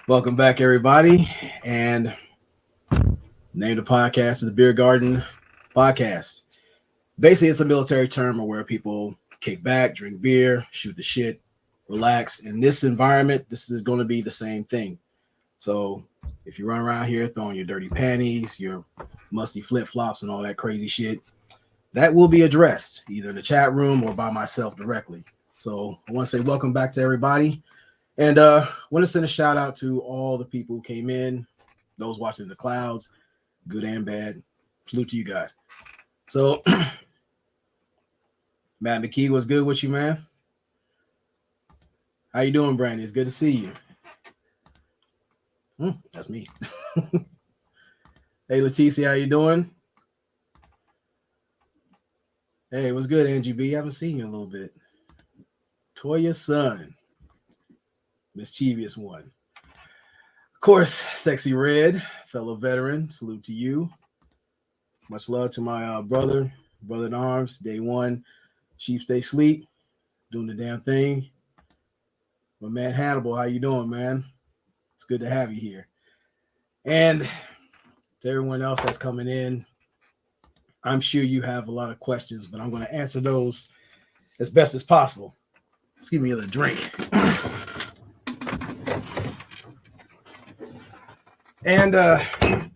Welcome back, everybody. And name of the podcast is the Beer Garden Podcast. Basically, it's a military term where people kick back, drink beer, shoot the shit, relax. In this environment, this is going to be the same thing. So if you run around here throwing your dirty panties, your musty flip flops, and all that crazy shit, that will be addressed either in the chat room or by myself directly. So I want to say welcome back to everybody. And want to send a shout out to all the people who came in, those watching the clouds, good and bad. Salute to you guys. So, Matt McKee, what's good with you, man? How you doing, Brandon? It's good to see you. That's me. Hey, Leticia, how you doing? Hey, what's good, Angie B? I haven't seen you in a little bit. Toya's son. Mischievous one. Of course, Sexy Red, fellow veteran, salute to you. Much love to my brother in arms, day one, sheep stay sleep, doing the damn thing. My man Hannibal, how you doing, man? It's good to have you here. And to everyone else that's coming in, I'm sure you have a lot of questions, but I'm going to answer those as best as possible. Let's give me a little drink. And I'm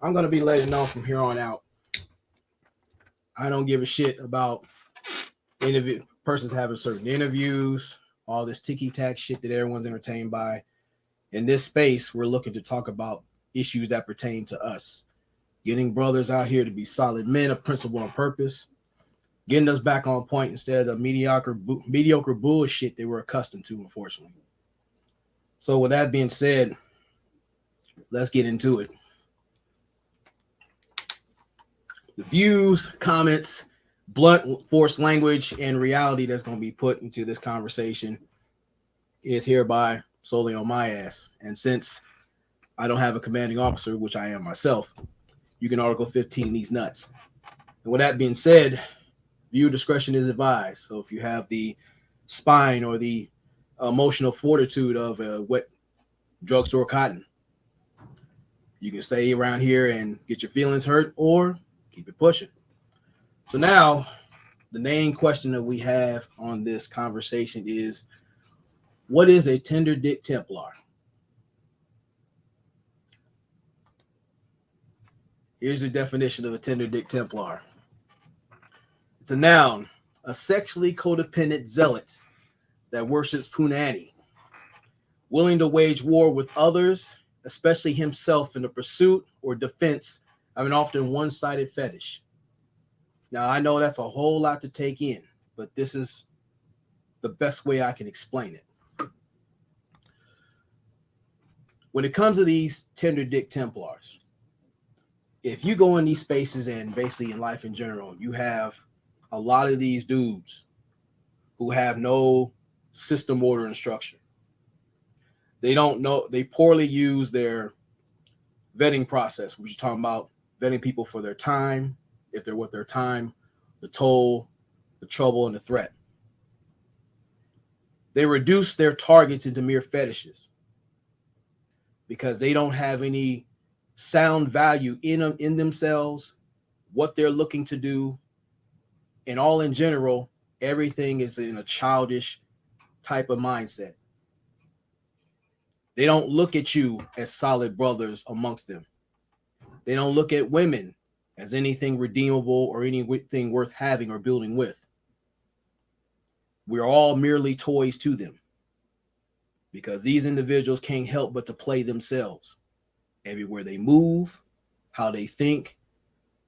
going to be letting know from here on out, I don't give a shit about persons having certain interviews, all this ticky-tack shit that everyone's entertained by. In this space, we're looking to talk about issues that pertain to us. Getting brothers out here to be solid men of principle and purpose. Getting us back on point instead of mediocre bullshit that we're accustomed to, unfortunately. So with that being said, let's get into it. The views, comments, blunt force language, and reality that's going to be put into this conversation is hereby solely on my ass. And since I don't have a commanding officer, which I am myself, you can Article 15 these nuts. And with that being said, viewer discretion is advised. So if you have the spine or the emotional fortitude of a wet drugstore cotton, you can stay around here and get your feelings hurt or keep it pushing. So now, the main question that we have on this conversation is, what is a tender dick Templar? Here's the definition of a tender dick Templar. It's a noun, a sexually codependent zealot that worships punani, willing to wage war with others, especially himself, in the pursuit or defense of an often one-sided fetish. Now, I know that's a whole lot to take in, but this is the best way I can explain it. When it comes to these tender dick Templars, if you go in these spaces and basically in life in general, you have a lot of these dudes who have no system, order, and structure. They don't know, they poorly use their vetting process, which you're talking about vetting people for their time, if they're worth their time, the toll, the trouble, and the threat. They reduce their targets into mere fetishes because they don't have any sound value in themselves, what they're looking to do, and all in general, everything is in a childish type of mindset. They don't look at you as solid brothers amongst them. They don't look at women as anything redeemable or anything worth having or building with. We're all merely toys to them because these individuals can't help but to play themselves. Everywhere they move, how they think,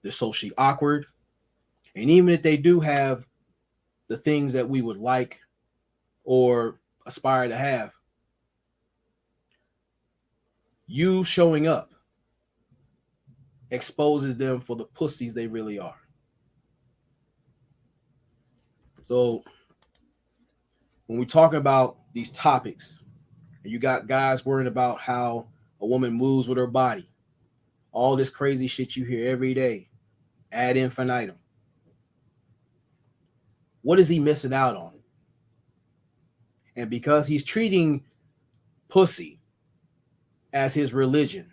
they're socially awkward. And even if they do have the things that we would like or aspire to have, you showing up exposes them for the pussies they really are. So when we talk about these topics, and you got guys worrying about how a woman moves with her body, all this crazy shit you hear every day, ad infinitum. What is he missing out on? And because he's treating pussy as his religion,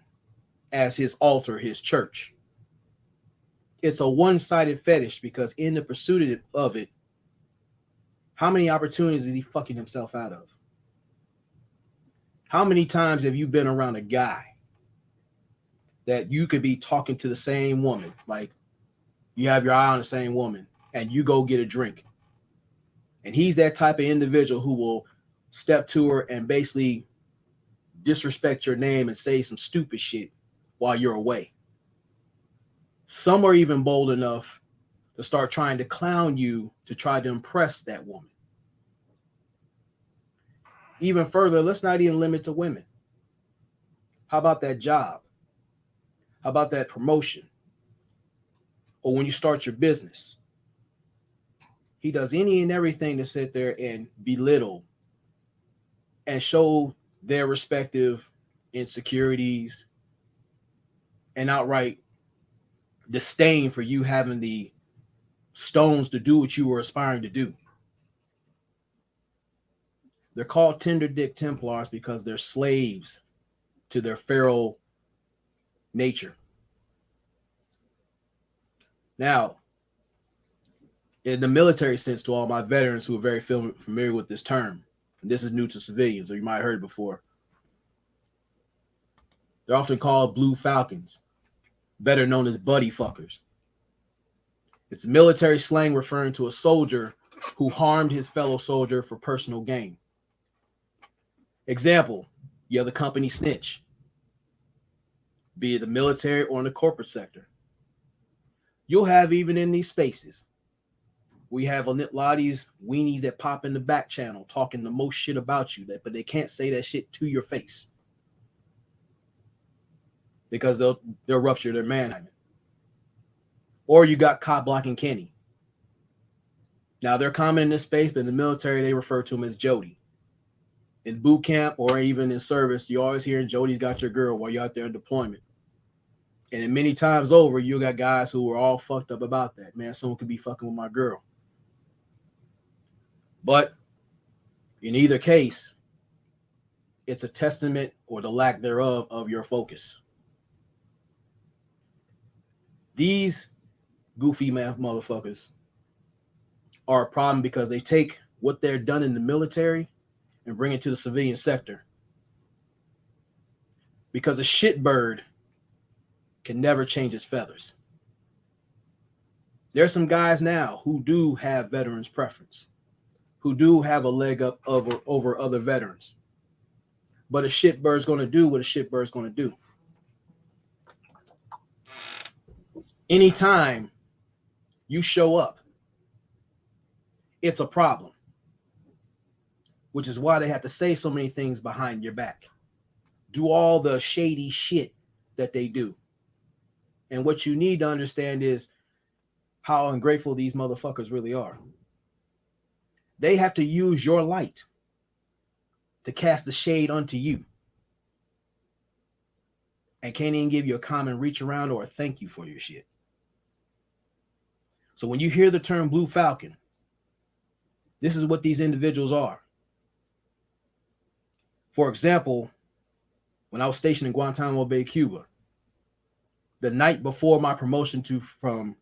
as his altar, his church, it's a one-sided fetish, because in the pursuit of it, how many opportunities is he fucking himself out of? How many times have you been around a guy that you could be talking to the same woman, like you have your eye on the same woman, and you go get a drink, and he's that type of individual who will step to her and basically disrespect your name and say some stupid shit while you're away. Some are even bold enough to start trying to clown you to try to impress that woman. Even further, let's not even limit to women. How about that job? How about that promotion? Or when you start your business? He does any and everything to sit there and belittle and show their respective insecurities and outright disdain for you having the stones to do what you were aspiring to do. They're called tender dick Templars because they're slaves to their feral nature. Now, in the military sense, to all my veterans who are very familiar with this term, and this is new to civilians, or you might have heard it before, they're often called Blue Falcons, better known as buddy fuckers. It's military slang referring to a soldier who harmed his fellow soldier for personal gain. Example, you're the company snitch, be it the military or in the corporate sector. You'll have, even in these spaces, we have a lot of these weenies that pop in the back channel talking the most shit about you, but they can't say that shit to your face because they'll rupture their manhood. Or you got cop blocking Kenny. Now they're common in this space, but in the military they refer to him as Jody. In boot camp or even in service, you always hear Jody's got your girl while you're out there in deployment. And then many times over, you got guys who are all fucked up about that. Man, someone could be fucking with my girl. But in either case, it's a testament, or the lack thereof, of your focus. These goofy motherfuckers are a problem because they take what they're done in the military and bring it to the civilian sector. Because a shitbird can never change its feathers. There's some guys now who do have veterans preference, who do have a leg up over other veterans. But a shitbird's going to do what a shitbird's going to do. Anytime you show up, it's a problem, which is why they have to say so many things behind your back, do all the shady shit that they do. And what you need to understand is how ungrateful these motherfuckers really are. They have to use your light to cast the shade onto you, and can't even give you a common reach around or a thank you for your shit. So when you hear the term Blue Falcon, this is what these individuals are. For example, when I was stationed in Guantanamo Bay, Cuba, the night before my promotion from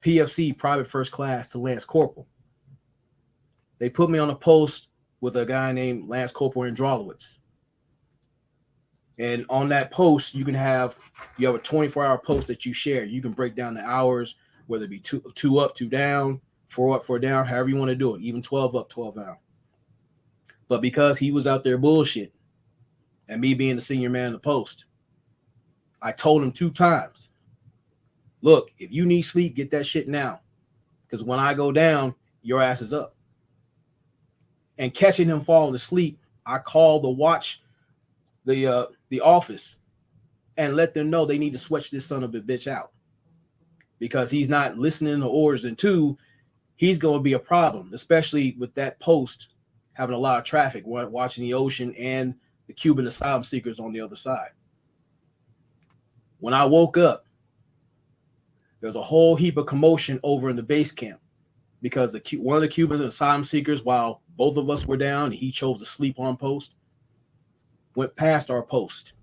PFC, private first class, to Lance Corporal, they put me on a post with a guy named Lance Corporal Andralowitz. And on that post, you have a 24-hour post that you share. You can break down the hours, whether it be two up, 2 down, 4 up, 4 down, however you want to do it, even 12 up, 12 down. But because he was out there bullshit, and me being the senior man in the post, I told him 2 times, look, if you need sleep, get that shit now. Because when I go down, your ass is up. And catching him falling asleep, I called the office and let them know they need to switch this son of a bitch out. Because he's not listening to orders, and 2, he's going to be a problem, especially with that post having a lot of traffic, watching the ocean and the Cuban asylum seekers on the other side. When I woke up, there's a whole heap of commotion over in the base camp because one of the Cubans, asylum seekers, while both of us were down and he chose to sleep on post, went past our post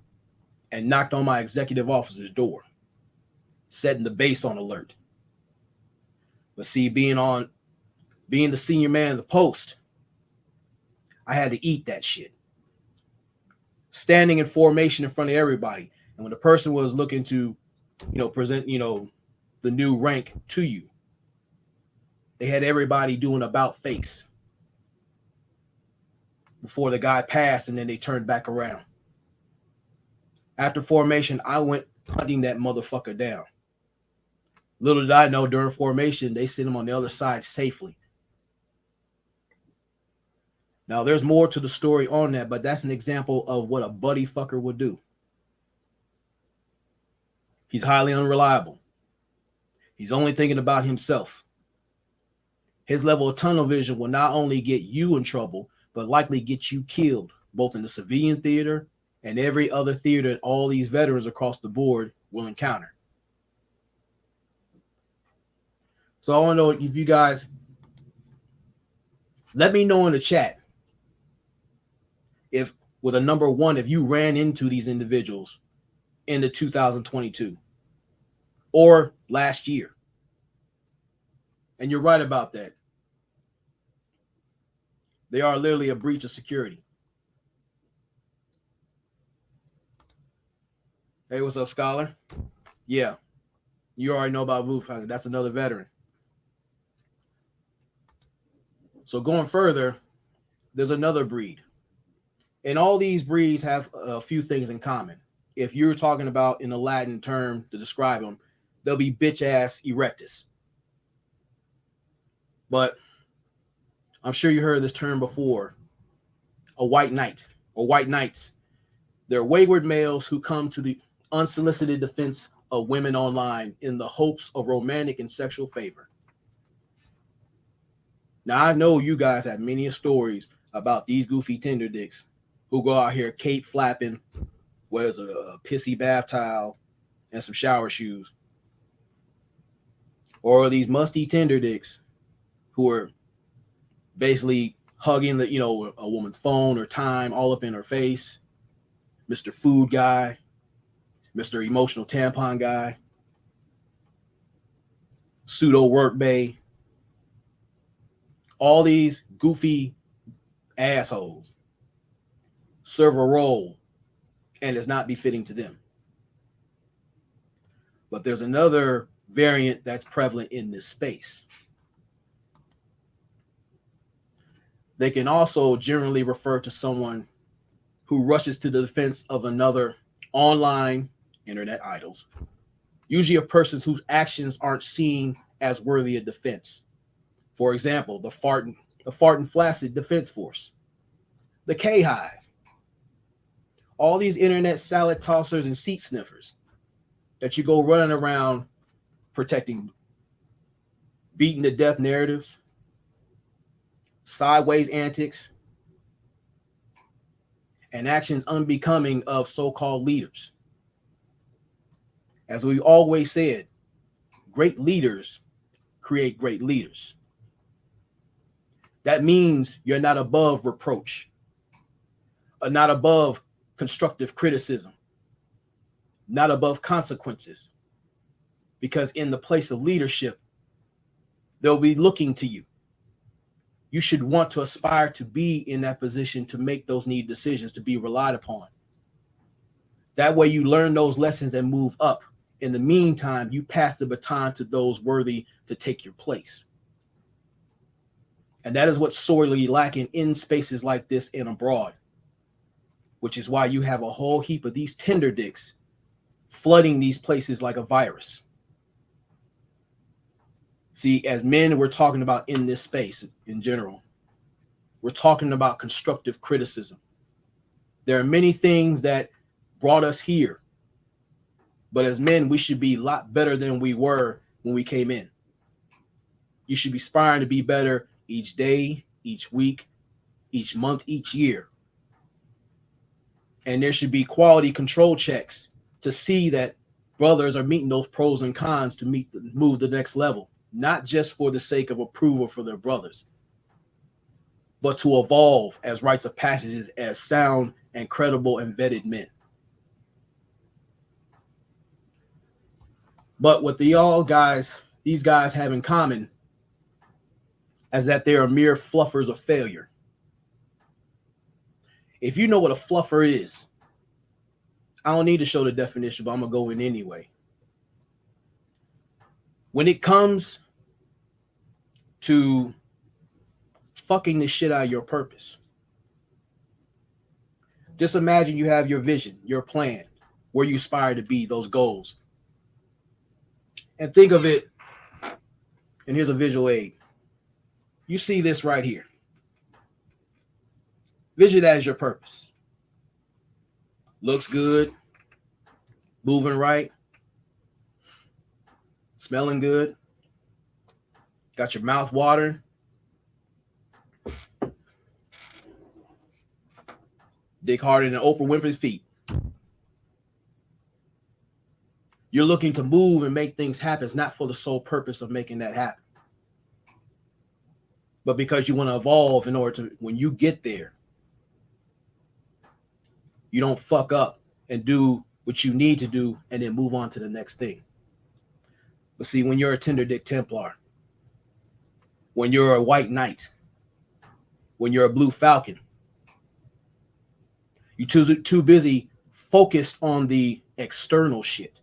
and knocked on my executive officer's door, setting the base on alert. But see, being the senior man of the post, I had to eat that shit. Standing in formation in front of everybody. And when the person was looking to, present, the new rank to you, they had everybody doing about face before the guy passed, and then they turned back around. After formation, I went hunting that motherfucker down. Little did I know, during formation, they sent him on the other side safely. Now, there's more to the story on that, but that's an example of what a buddy fucker would do. He's highly unreliable. He's only thinking about himself. His level of tunnel vision will not only get you in trouble, but likely get you killed, both in the civilian theater and every other theater that all these veterans across the board will encounter. So I want to know if you guys, let me know in the chat if, with a number one, if you ran into these individuals in the 2022 or last year. And you're right about that. They are literally a breach of security. Hey, what's up, Scholar? Yeah, you already know about Wolfhanger. That's another veteran. So going further, there's another breed. And all these breeds have a few things in common. If you're talking about in a Latin term to describe them, they'll be bitch-ass erectus. But I'm sure you heard this term before, a white knight or white knights. They're wayward males who come to the unsolicited defense of women online in the hopes of romantic and sexual favor. Now, I know you guys have many stories about these goofy Tinder dicks who go out here cape flapping, wears a pissy bath towel and some shower shoes. Or these musty Tinder dicks who are basically hugging a woman's phone or time all up in her face. Mr. Food Guy, Mr. Emotional Tampon Guy, Pseudo Work Bae. All these goofy assholes serve a role and is not befitting to them. But there's another variant that's prevalent in this space. They can also generally refer to someone who rushes to the defense of another online internet idols, usually a person whose actions aren't seen as worthy of defense. For example, the fart and flaccid defense force, the K-Hive, all these internet salad tossers and seat sniffers that you go running around protecting beaten to death narratives, sideways antics, and actions unbecoming of so-called leaders. As we always said, great leaders create great leaders. That means you're not above reproach, or not above constructive criticism, not above consequences. Because in the place of leadership, they'll be looking to you. You should want to aspire to be in that position to make those needed decisions, to be relied upon. That way you learn those lessons and move up. In the meantime, you pass the baton to those worthy to take your place. And that is what's sorely lacking in spaces like this and abroad, which is why you have a whole heap of these Tinder dicks flooding these places like a virus. See, as men, we're talking about in this space in general, we're talking about constructive criticism. There are many things that brought us here, but as men, we should be a lot better than we were when we came in. You should be aspiring to be better each day, each week, each month, each year. And there should be quality control checks to see that brothers are meeting those pros and cons to move the next level. not just for the sake of approval for their brothers, but to evolve as rites of passages as sound and credible and vetted men. But what these guys have in common is that they are mere fluffers of failure. If you know what a fluffer is, I don't need to show the definition, but I'm going to go in anyway. When it comes to fucking the shit out of your purpose, just imagine you have your vision, your plan, where you aspire to be, those goals. And think of it, and here's a visual aid. You see this right here. Vision as your purpose. Looks good, moving right, smelling good, got your mouth watering. Dick harder than Oprah Winfrey's feet. You're looking to move and make things happen. It's not for the sole purpose of making that happen, but because you want to evolve in order to, when you get there, you don't fuck up and do what you need to do and then move on to the next thing. But see, when you're a tender dick Templar, when you're a white knight, when you're a blue falcon, you're too busy focused on the external shit,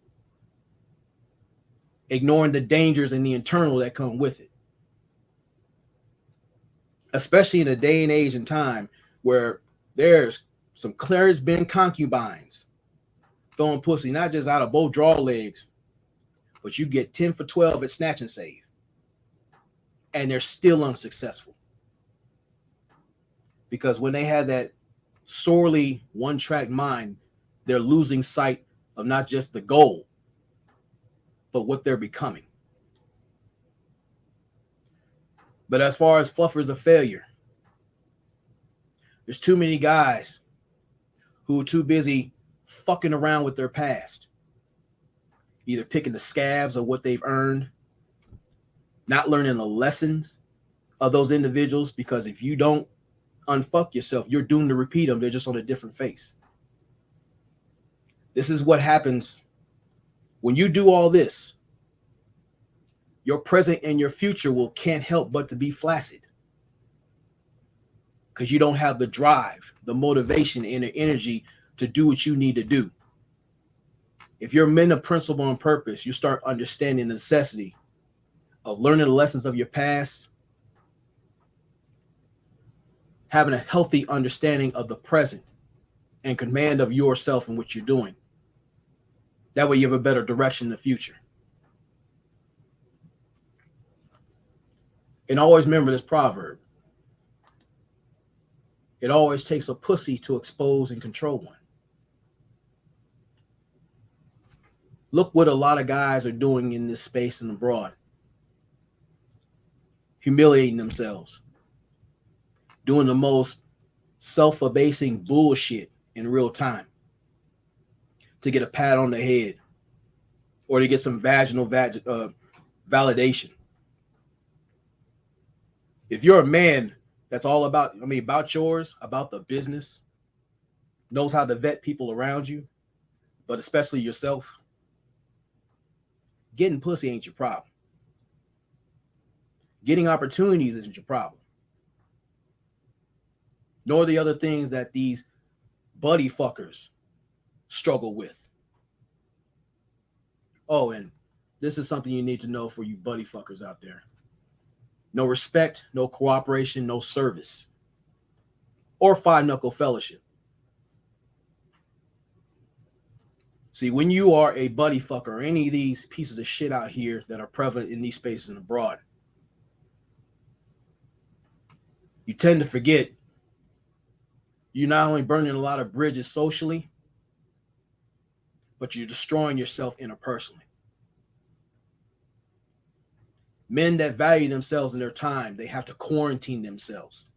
ignoring the dangers and the internal that come with it. Especially in a day and age and time where there's some Claire's been concubines throwing pussy, not just out of both draw legs, but you get 10 for 12 at snatch and save, and they're still unsuccessful. Because when they have that sorely one-track mind, they're losing sight of not just the goal, but what they're becoming. But as far as fluffers of failure, there's too many guys who are too busy fucking around with their past, either picking the scabs of what they've earned, not learning the lessons of those individuals, because if you don't unfuck yourself, you're doomed to repeat them. They're just on a different face. This is what happens when you do all this. Your present and your future can't help but to be flaccid, because you don't have the drive, the motivation, and the energy to do what you need to do. If you're men of principle and purpose, you start understanding the necessity of learning the lessons of your past, having a healthy understanding of the present, and command of yourself and what you're doing. That way you have a better direction in the future. And always remember this proverb. It always takes a pussy to expose and control one. Look what a lot of guys are doing in this space and abroad. Humiliating themselves. Doing the most self-abasing bullshit in real time to get a pat on the head or to get some vaginal validation. If you're a man that's all about yours, about the business, knows how to vet people around you, but especially yourself, getting pussy ain't your problem. Getting opportunities isn't your problem. Nor the other things that these buddy fuckers struggle with. Oh, and this is something you need to know for you buddy fuckers out there. No respect, no cooperation, no service, or five-knuckle fellowship. See, when you are a buddy fucker or any of these pieces of shit out here that are prevalent in these spaces and abroad, you tend to forget you're not only burning a lot of bridges socially, but you're destroying yourself interpersonally. Men that value themselves and their time, they have to quarantine themselves.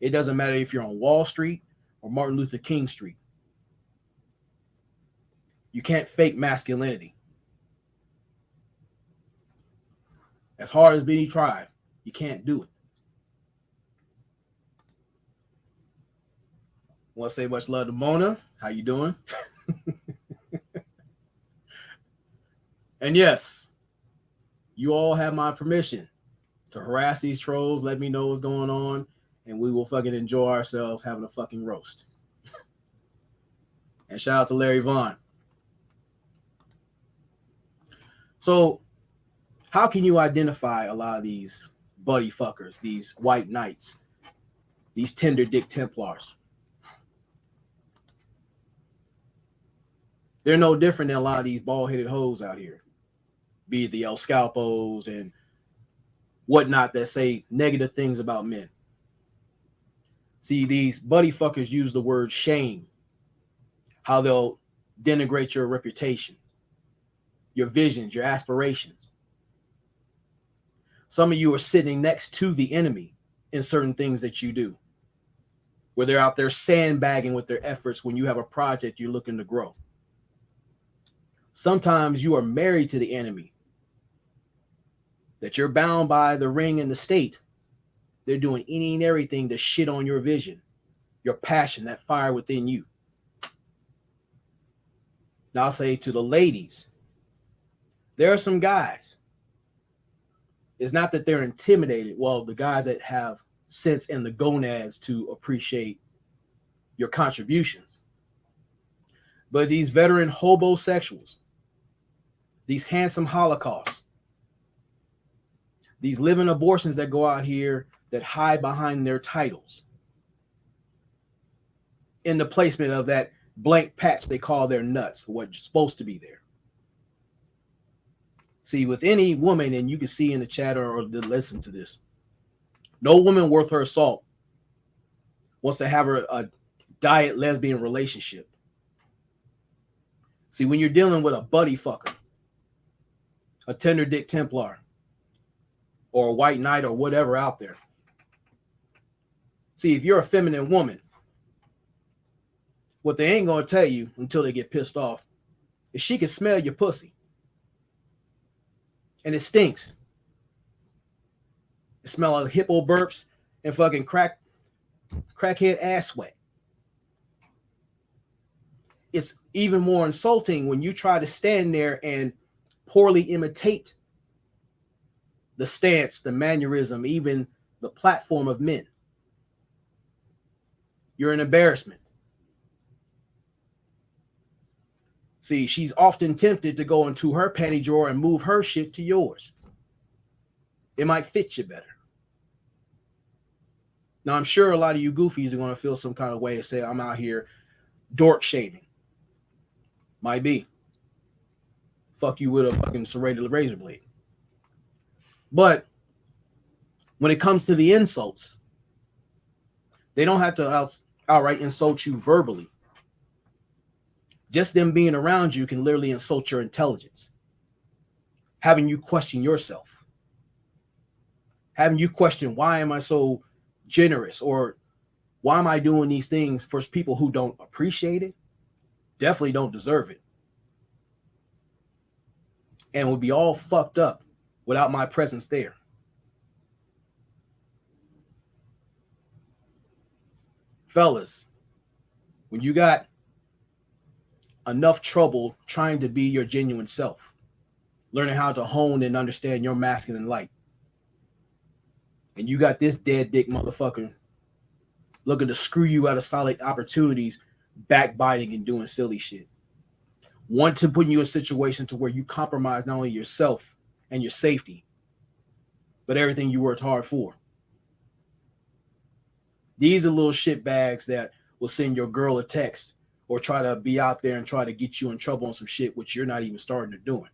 It doesn't matter if you're on Wall Street or Martin Luther King Street. You can't fake masculinity. As hard as Benny tried, you can't do it. Want to say much love to Mona. How you doing? And yes, you all have my permission to harass these trolls. Let me know what's going on, and we will fucking enjoy ourselves having a fucking roast. And shout out to Larry Vaughn. So, how can you identify a lot of these buddy fuckers, these white knights, these tender dick Templars? They're no different than a lot of these bald-headed hoes out here, be it the El Scalpos and whatnot that say negative things about men. See, these buddy fuckers use the word shame, how they'll denigrate your reputation, your visions, your aspirations. Some of you are sitting next to the enemy in certain things that you do, where they're out there sandbagging with their efforts when you have a project you're looking to grow. Sometimes you are married to the enemy, that you're bound by the ring and the state. They're doing any and everything to shit on your vision, your passion, that fire within you. Now I'll say to the ladies, there are some guys. It's not that they're intimidated. Well, the guys that have sense and the gonads to appreciate your contributions. But these veteran hobosexuals, these handsome holocausts, these living abortions that go out here that hide behind their titles in the placement of that blank patch they call their nuts, what's supposed to be there. See, with any woman, and you can see in the chat or listen to this, no woman worth her salt wants to have a diet lesbian relationship. See, when you're dealing with a buddy fucker, a tender dick Templar, or a white knight or whatever out there. See, if you're a feminine woman, what they ain't going to tell you until they get pissed off is she can smell your pussy. And it stinks. It smells like hippo burps and fucking crackhead ass sweat. It's even more insulting when you try to stand there and poorly imitate the stance, the mannerism, even the platform of men. You're an embarrassment. See, she's often tempted to go into her panty drawer and move her shit to yours. It might fit you better. Now, I'm sure a lot of you goofies are going to feel some kind of way and say, I'm out here dork shaming. Might be. Fuck you with a fucking serrated razor blade. But when it comes to the insults, they don't have to outright insult you verbally. Just them being around you can literally insult your intelligence. Having you question yourself. Having you question, why am I so generous? Or why am I doing these things for people who don't appreciate it? Definitely don't deserve it. And would be all fucked up without my presence there. Fellas, when you got enough trouble trying to be your genuine self, learning how to hone and understand your masculine light, and you got this dead dick motherfucker looking to screw you out of solid opportunities, backbiting and doing silly shit, want to put you in a situation to where you compromise not only yourself and your safety, but everything you worked hard for. These are little shit bags that will send your girl a text or try to be out there and try to get you in trouble on some shit which you're not even starting to doing.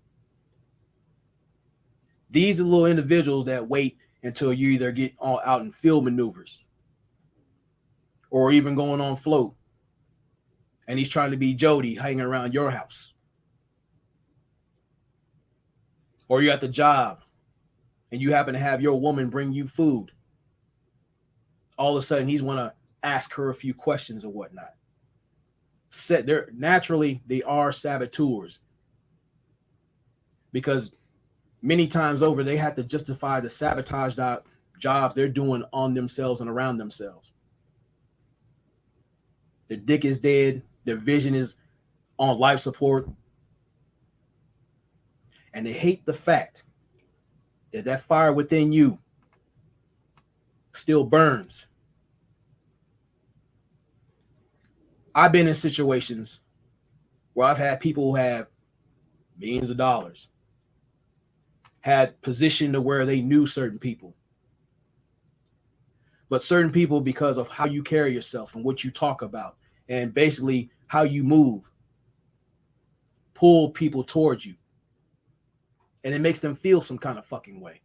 These are little individuals that wait until you either get all out in field maneuvers or even going on float, and he's trying to be Jody hanging around your house. Or you're at the job and you happen to have your woman bring you food. All of a sudden he's want to ask her a few questions or whatnot. Naturally, they are saboteurs, because Many times over, they have to justify the sabotage jobs they're doing on themselves and around themselves. Their dick is dead. Their vision is on life support. And they hate the fact that that fire within you still burns. I've been in situations where I've had people who have millions of dollars, had position to where they knew certain people. But certain people, because of how you carry yourself and what you talk about and basically how you move, pull people towards you. And it makes them feel some kind of fucking way.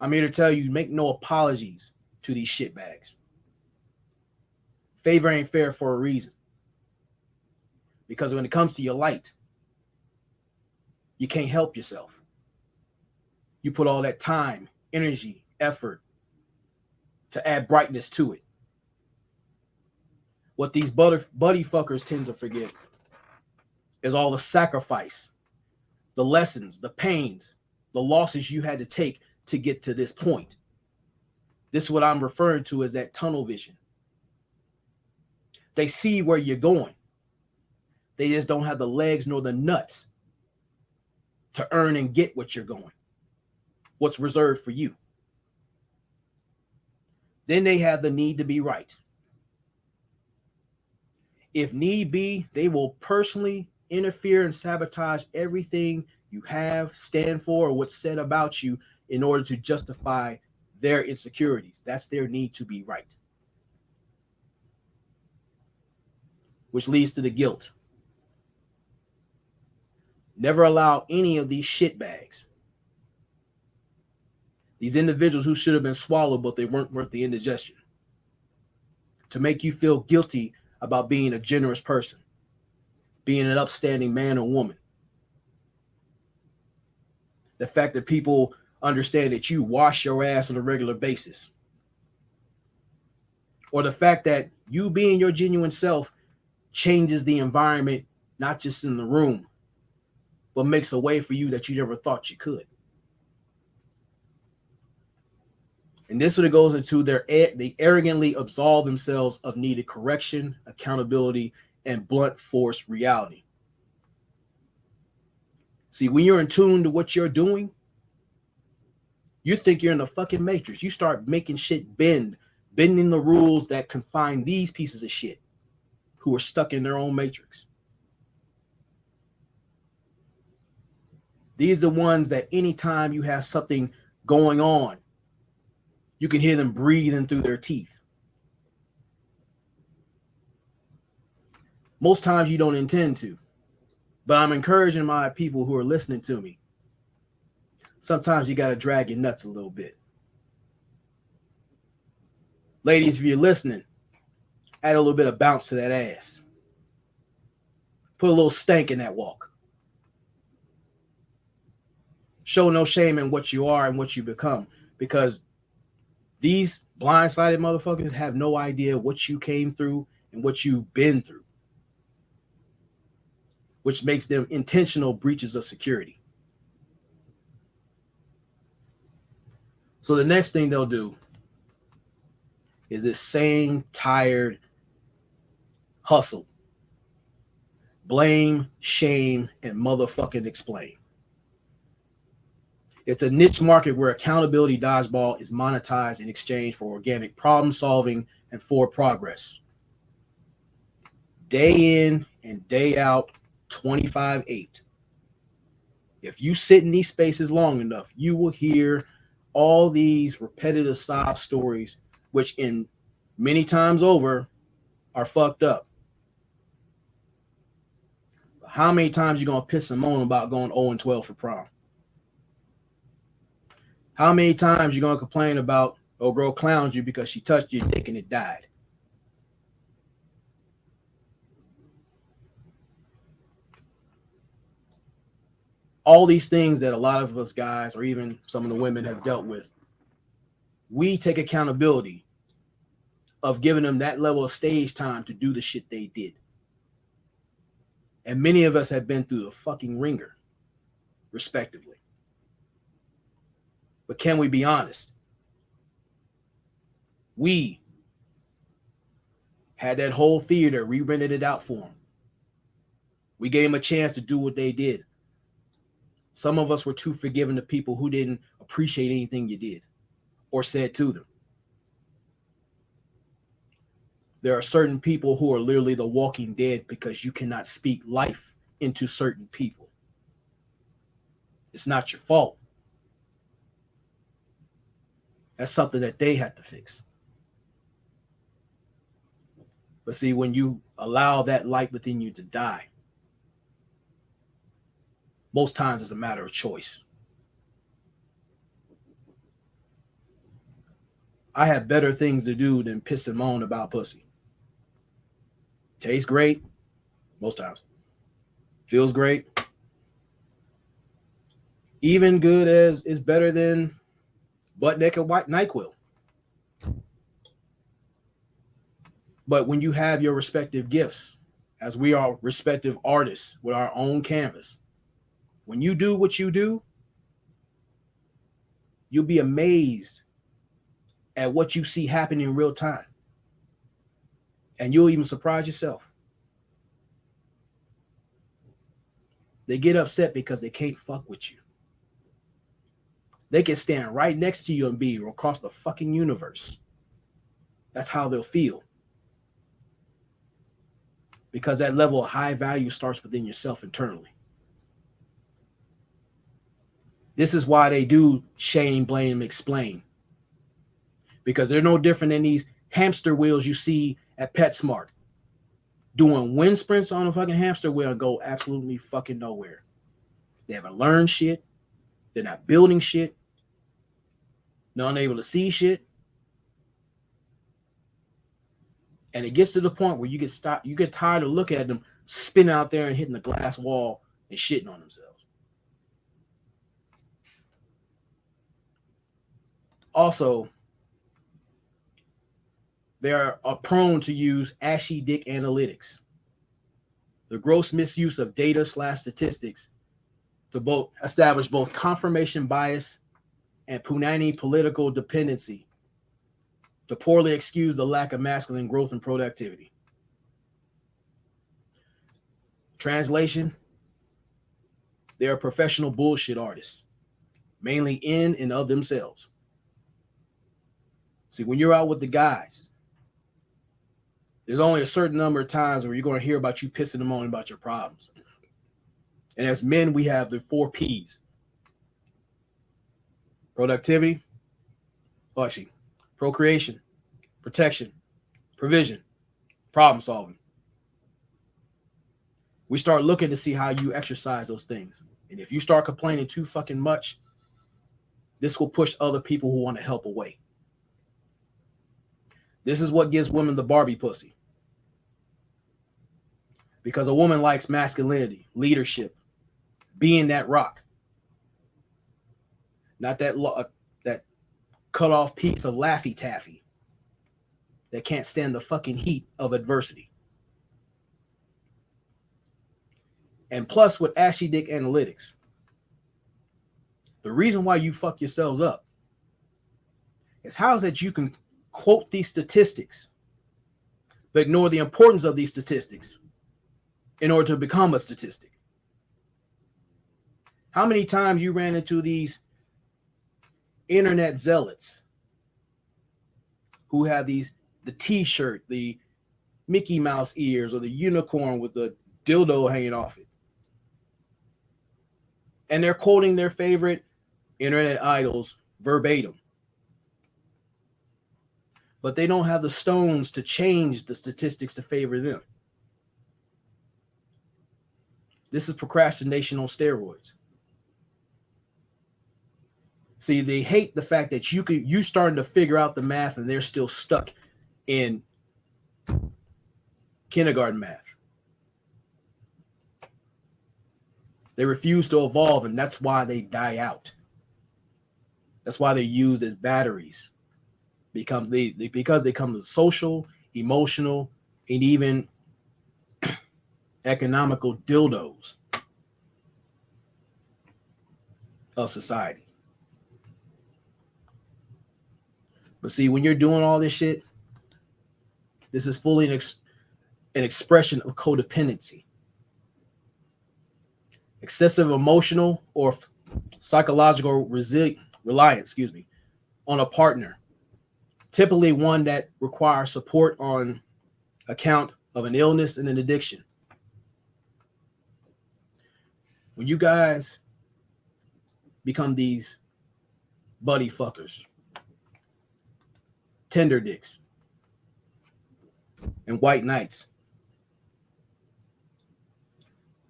I'm here to tell you, make no apologies to these shitbags. Favor ain't fair for a reason. Because when it comes to your light, you can't help yourself. You put all that time, energy, effort to add brightness to it. What these buddy fuckers tend to forget is all the sacrifice, the lessons, the pains, the losses you had to take to get to this point. This is what I'm referring to as that tunnel vision. They see where you're going. They just don't have the legs nor the nuts to earn and get what you're going, what's reserved for you. Then they have the need to be right. If need be, they will personally interfere and sabotage everything you have, stand for, or what's said about you in order to justify their insecurities. That's their need to be right. Which leads to the guilt. Never allow any of these shitbags, these individuals who should have been swallowed, but they weren't worth the indigestion, to make you feel guilty about being a generous person, being an upstanding man or woman. The fact that people understand that you wash your ass on a regular basis. Or the fact that you being your genuine self changes the environment, not just in the room, but makes a way for you that you never thought you could. And this is what it goes into. They arrogantly absolve themselves of needed correction, accountability, and blunt force reality. See, when you're in tune to what you're doing, you think you're in the fucking matrix. You start making shit bending the rules that confine these pieces of shit who are stuck in their own matrix. These are the ones that anytime you have something going on, you can hear them breathing through their teeth. Most times you don't intend to, but I'm encouraging my people who are listening to me. Sometimes you got to drag your nuts a little bit. Ladies, if you're listening, add a little bit of bounce to that ass. Put a little stank in that walk. Show no shame in what you are and what you become, because these blindsided motherfuckers have no idea what you came through and what you've been through, which makes them intentional breaches of security. So the next thing they'll do is this same tired hustle. Blame, shame, and motherfucking explain. It's a niche market where accountability dodgeball is monetized in exchange for organic problem solving and forward progress. Day in and day out, 25/8. If you sit in these spaces long enough, you will hear all these repetitive sob stories, which in many times over are fucked up. How many times you gonna piss and moan about going 0-12 for prom? How many times you gonna complain about old girl clowns you because she touched your dick and it died? All these things that a lot of us guys, or even some of the women, have dealt with, we take accountability of giving them that level of stage time to do the shit they did. And many of us have been through the fucking ringer, respectively. But can we be honest? We had that whole theater, we rented it out for them. We gave them a chance to do what they did. Some of us were too forgiving to people who didn't appreciate anything you did or said to them. There are certain people who are literally the walking dead because you cannot speak life into certain people. It's not your fault. That's something that they had to fix. But see, when you allow that light within you to die, most times it's a matter of choice. I have better things to do than piss and moan about pussy. Tastes great, most times. Feels great. Even good as is better than butt naked white NyQuil. But when you have your respective gifts, as we are respective artists with our own canvas, when you do what you do, you'll be amazed at what you see happen in real time. And you'll even surprise yourself. They get upset because they can't fuck with you. They can stand right next to you and be across the fucking universe. That's how they'll feel. Because that level of high value starts within yourself internally. This is why they do shame, blame, explain. Because they're no different than these hamster wheels you see at PetSmart. Doing wind sprints on a fucking hamster wheel and go absolutely fucking nowhere. They haven't learned shit. They're not building shit. They're unable to see shit. And it gets to the point where you get tired of looking at them spinning out there and hitting the glass wall and shitting on themselves. Also, they are prone to use ashy dick analytics, the gross misuse of data/statistics to establish both confirmation bias and punani political dependency to poorly excuse the lack of masculine growth and productivity. Translation, they are professional bullshit artists, mainly in and of themselves. See, when you're out with the guys, there's only a certain number of times where you're going to hear about you pissing them on about your problems. And as men, we have the 4 P's. Productivity, procreation, protection, provision, problem solving. We start looking to see how you exercise those things. And if you start complaining too fucking much, this will push other people who want to help away. This is what gives women the Barbie pussy. Because a woman likes masculinity, leadership, being that rock. Not that cut off piece of Laffy Taffy that can't stand the fucking heat of adversity. And plus with ashy dick analytics, the reason why you fuck yourselves up is how is that you can quote these statistics but ignore the importance of these statistics in order to become a statistic. How many times you ran into these internet zealots who have the t-shirt, the Mickey Mouse ears, or the unicorn with the dildo hanging off it, and they're quoting their favorite internet idols verbatim, but they don't have the stones to change the statistics to favor them. This is procrastination on steroids. See, they hate the fact that you starting to figure out the math and they're still stuck in kindergarten math. They refuse to evolve, and that's why they die out. That's why they're used as batteries. Because they become social, emotional, and even economical dildos. of society. But see, when you're doing all this shit, this is fully an expression of codependency. Excessive emotional or psychological reliance, on a partner, typically one that requires support on account of an illness and an addiction. When you guys become these buddy fuckers, tender dicks, and white knights,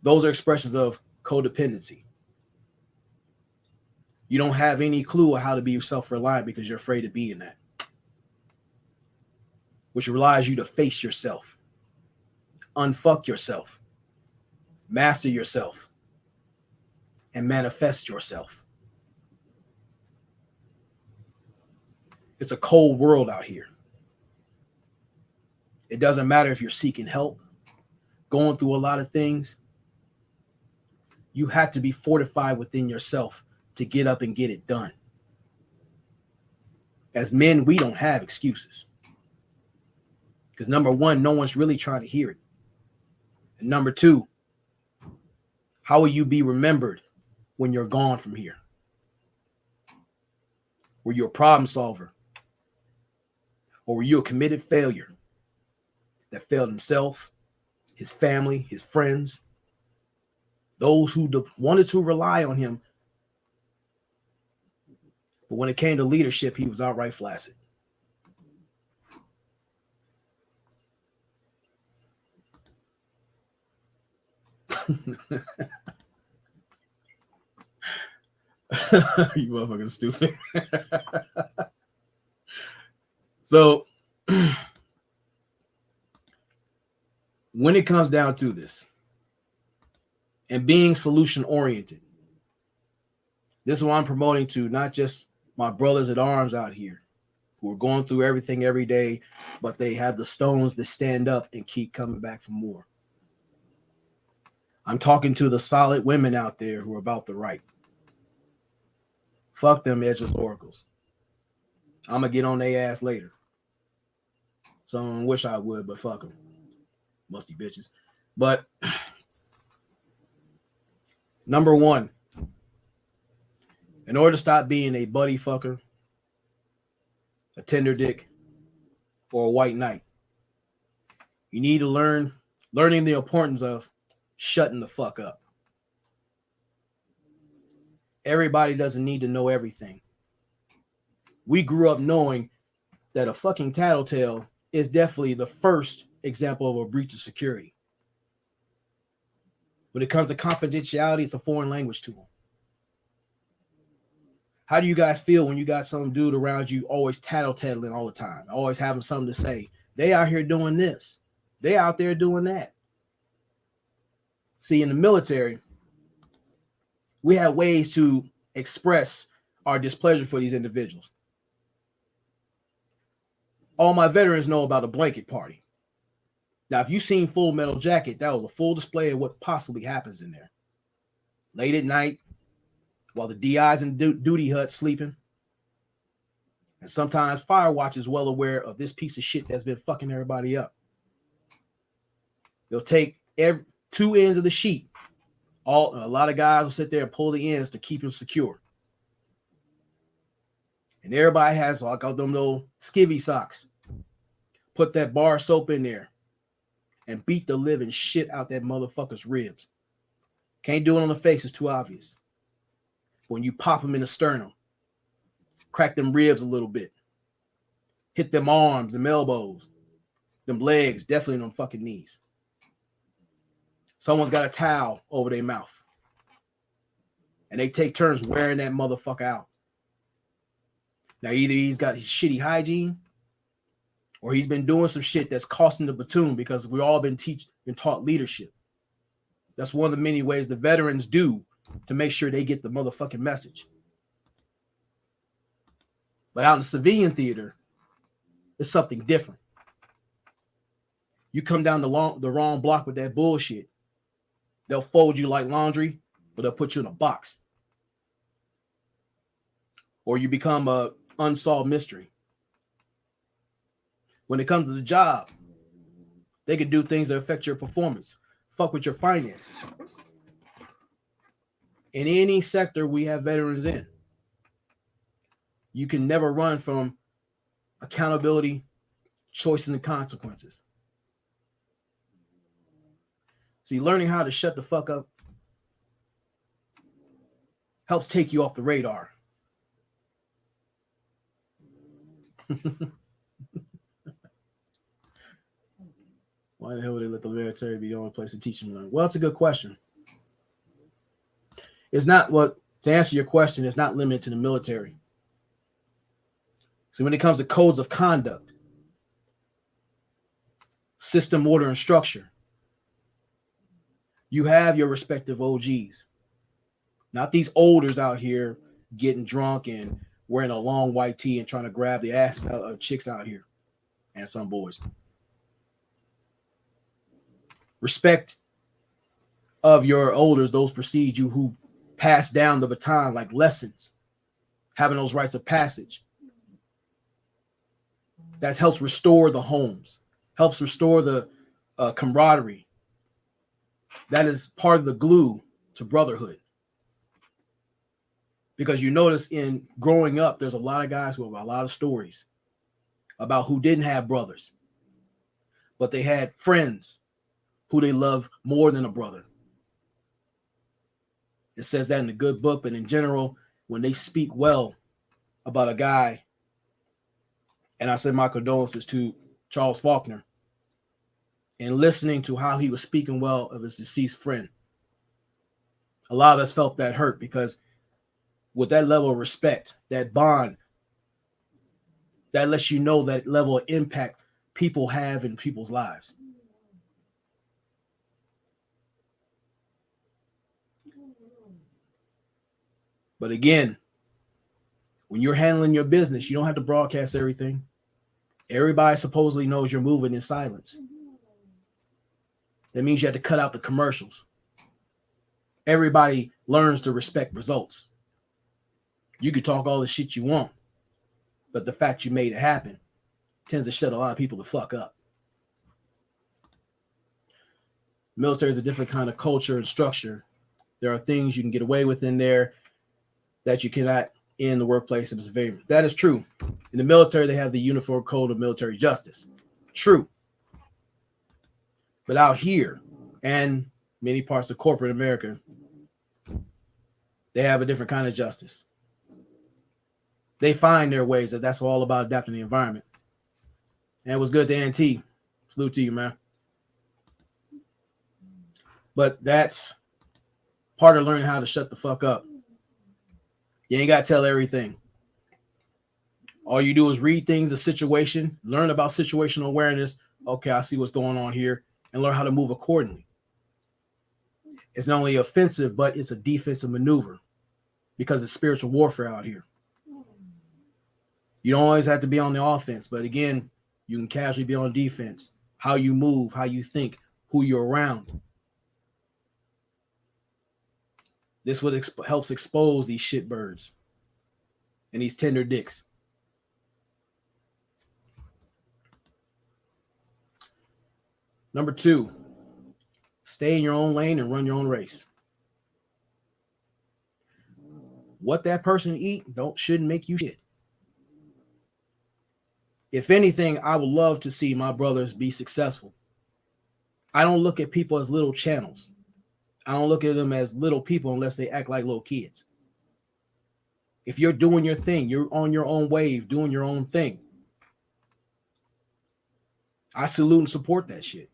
those are expressions of codependency. You don't have any clue of how to be self-reliant because you're afraid of being that, which relies you to face yourself, unfuck yourself, master yourself, and manifest yourself. It's a cold world out here. It doesn't matter if you're seeking help, going through a lot of things. You have to be fortified within yourself to get up and get it done. As men, we don't have excuses. Because number one, no one's really trying to hear it. And number two, how will you be remembered when you're gone from here? Were you a problem solver? Or were you a committed failure that failed himself, his family, his friends, those who wanted to rely on him? But when it came to leadership, he was outright flaccid. You motherfucking stupid. So when it comes down to this and being solution oriented, this is what I'm promoting to not just my brothers at arms out here who are going through everything every day, but they have the stones that stand up and keep coming back for more. I'm talking to the solid women out there who are about the right. Fuck them edgeless oracles. I'm going to get on their ass later. Someone wish I would, but fuck them. Musty bitches. But number one, in order to stop being a buddy fucker, a tender dick, or a white knight, you need to learning the importance of shutting the fuck up. Everybody doesn't need to know everything. We grew up knowing that a fucking tattletale is definitely the first example of a breach of security. When it comes to confidentiality, it's a foreign language to them. How do you guys feel when you got some dude around you always tattling all the time, always having something to say? They out here doing this. They out there doing that. See, in the military, we have ways to express our displeasure for these individuals. All my veterans know about a blanket party. Now, if you've seen Full Metal Jacket, that was a full display of what possibly happens in there. Late at night, while the DIs in duty hut sleeping. And sometimes Firewatch is well aware of this piece of shit that's been fucking everybody up. They'll take two ends of the sheet. A lot of guys will sit there and pull the ends to keep them secure. And everybody has like all them little skivvy socks. Put that bar soap in there and beat the living shit out that motherfucker's ribs. Can't do it on the face, it's too obvious. When you pop them in the sternum, crack them ribs a little bit, hit them arms, them elbows, them legs, definitely them fucking knees. Someone's got a towel over their mouth, and they take turns wearing that motherfucker out. Now, either he's got his shitty hygiene, or he's been doing some shit that's costing the platoon, because we've all been taught leadership. That's one of the many ways the veterans do to make sure they get the motherfucking message. But out in the civilian theater, it's something different. You come down the wrong block with that bullshit, they'll fold you like laundry, but they'll put you in a box. or you become a unsolved mystery. When it comes to the job, they can do things that affect your performance, fuck with your finances. In any sector we have veterans in, you can never run from accountability, choices, and consequences. See, learning how to shut the fuck up helps take you off the radar. Why the hell would they let the military be the only place to teach them? Well, it's a good question. It's not what, to answer your question, it's not limited to the military. So when it comes to codes of conduct, system, order, and structure, you have your respective OGs. Not these olders out here getting drunk and wearing a long white tee and trying to grab the ass of chicks out here and some boys. Respect of your elders, those precede you, who pass down the baton like lessons, having those rites of passage. That helps restore the homes, helps restore the camaraderie. That is part of the glue to brotherhood. Because you notice in growing up, there's a lot of guys who have a lot of stories about who didn't have brothers, but they had friends who they loved more than a brother. It says that in the good book, but in general, when they speak well about a guy, and I send my condolences to Charles Faulkner, and listening to how he was speaking well of his deceased friend, a lot of us felt that hurt, because with that level of respect, that bond, that lets you know that level of impact people have in people's lives. But again, when you're handling your business, you don't have to broadcast everything. Everybody supposedly knows you're moving in silence. That means you have to cut out the commercials. Everybody learns to respect results. You can talk all the shit you want, but the fact you made it happen tends to shut a lot of people the fuck up. Military is a different kind of culture and structure. There are things you can get away with in there that you cannot in the workplace. That is true. In the military, they have the Uniform Code of Military Justice. True. But out here and many parts of corporate America, they have a different kind of justice. They find their ways. That's all about adapting the environment. And it was good to NT. Salute to you, man. But that's part of learning how to shut the fuck up. You ain't got to tell everything. All you do is read things, the situation, learn about situational awareness. Okay, I see what's going on here, and learn how to move accordingly. It's not only offensive, but it's a defensive maneuver, because it's spiritual warfare out here. You don't always have to be on the offense, but again, you can casually be on defense. How you move, how you think, who you're around. This would helps expose these shitbirds and these tender dicks. Number 2, stay in your own lane and run your own race. What that person eat shouldn't make you shit. If anything, I would love to see my brothers be successful. I don't look at people as little channels. I don't look at them as little people unless they act like little kids. If you're doing your thing, you're on your own wave, doing your own thing, I salute and support that shit.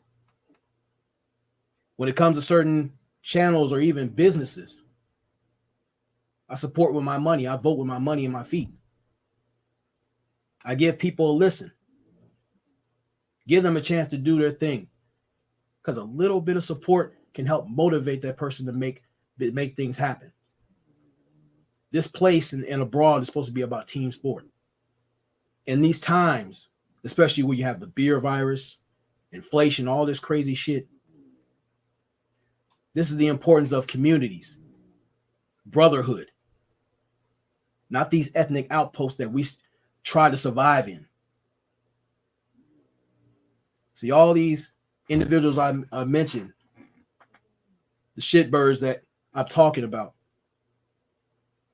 When it comes to certain channels or even businesses, I support with my money. I vote with my money and my feet. I give people a listen. Give them a chance to do their thing. Because a little bit of support can help motivate that person to make things happen. This place and abroad is supposed to be about team sport. In these times, especially when you have the beer virus, inflation, all this crazy shit, this is the importance of communities, brotherhood. not these ethnic outposts that we try to survive in. See, all these individuals I mentioned, the shitbirds that I'm talking about,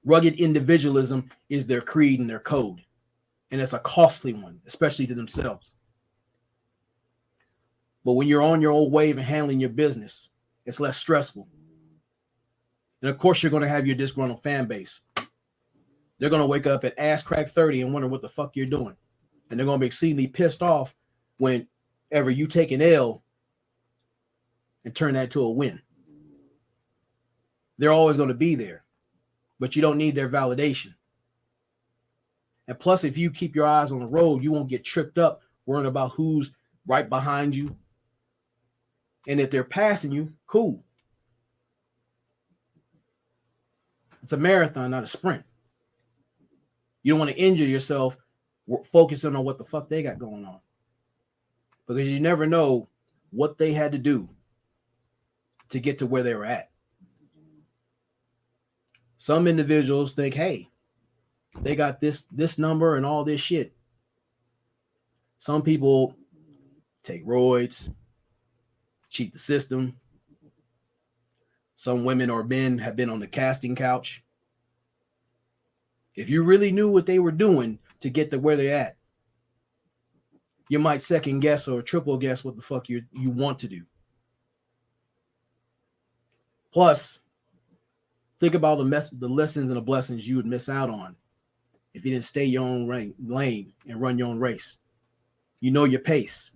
rugged individualism is their creed and their code. And it's a costly one, especially to themselves. But when you're on your own wave and handling your business, it's less stressful. And of course, you're going to have your disgruntled fan base. They're going to wake up at ass crack 30 and wonder what the fuck you're doing. And they're going to be exceedingly pissed off whenever you take an L and turn that to a win. They're always going to be there, but you don't need their validation. And plus, if you keep your eyes on the road, you won't get tripped up worrying about who's right behind you. And if they're passing you, cool. It's a marathon, not a sprint. You don't want to injure yourself focusing on what the fuck they got going on. Because you never know what they had to do to get to where they were at. Some individuals think, hey, they got this number and all this shit. Some people take roids, cheat the system. Some women or men have been on the casting couch. If you really knew what they were doing to get to where they're at, you might second guess or triple guess what the fuck you want to do. Plus, think about the lessons and the blessings you would miss out on if you didn't stay your own lane and run your own race. You know your pace.